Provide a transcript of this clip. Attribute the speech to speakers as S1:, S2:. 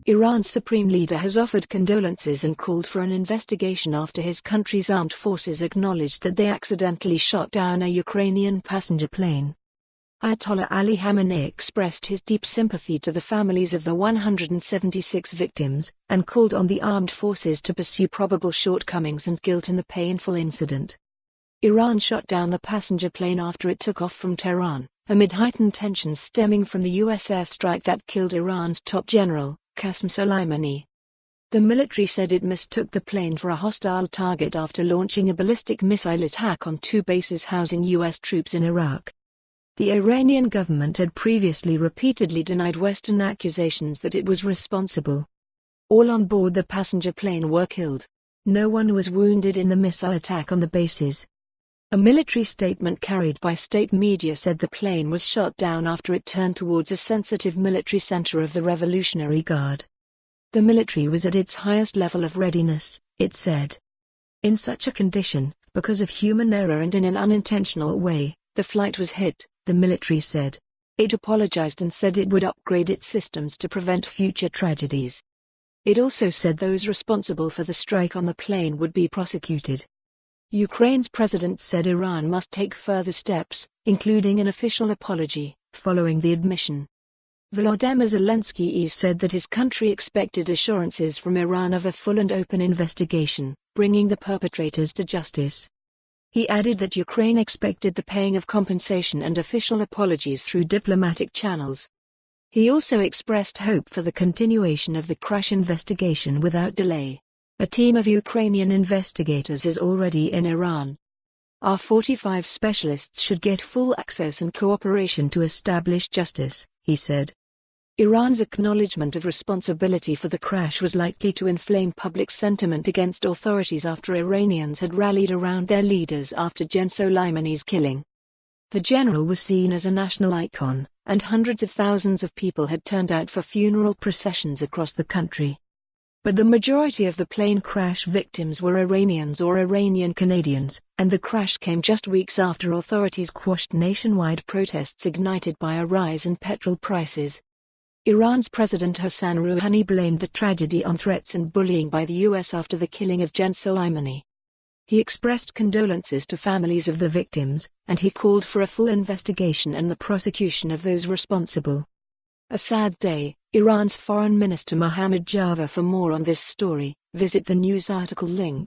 S1: Iran's supreme leader has offered condolences and called for an investigation after his country's armed forces acknowledged that they accidentally shot down a Ukrainian passenger plane. Ayatollah Ali Khamenei expressed his deep sympathy to the families of the 176 victims, and called on the armed forces to pursue probable shortcomings and guilt in the painful incident. Iran shot down the passenger plane after it took off from Tehran, amid heightened tensions stemming from the US airstrike that killed Iran's top general, Qassem Soleimani. The military said it mistook the plane for a hostile target after launching a ballistic missile attack on two bases housing US troops in Iraq. The Iranian government had previously repeatedly denied Western accusations that it was responsible. All on board the passenger plane were killed. No one was wounded in the missile attack on the bases. A military statement carried by state media said the plane was shot down after it turned towards a sensitive military center of the Revolutionary Guard. The military was at its highest level of readiness, it said. In such a condition, because of human error and in an unintentional way, the flight was hit, the military said. It apologized and said it would upgrade its systems to prevent future tragedies. It also said those responsible for the strike on the plane would be prosecuted. Ukraine's president said Iran must take further steps, including an official apology, following the admission. Volodymyr Zelensky said that his country expected assurances from Iran of a full and open investigation, bringing the perpetrators to justice. He added that Ukraine expected the paying of compensation and official apologies through diplomatic channels. He also expressed hope for the continuation of the crash investigation without delay. A team of Ukrainian investigators is already in Iran. Our 45 specialists should get full access and cooperation to establish justice, he said. Iran's acknowledgement of responsibility for the crash was likely to inflame public sentiment against authorities after Iranians had rallied around their leaders after Gen Soleimani's killing. The general was seen as a national icon, and hundreds of thousands of people had turned out for funeral processions across the country. But the majority of the plane crash victims were Iranians or Iranian Canadians, and the crash came just weeks after authorities quashed nationwide protests ignited by a rise in petrol prices. Iran's President Hassan Rouhani blamed the tragedy on threats and bullying by the US after the killing of Gen Soleimani. He expressed condolences to families of the victims, and he called for a full investigation and the prosecution of those responsible. A sad day, Iran's Foreign Minister Mohammad Javad. For more on this story, visit the news article link.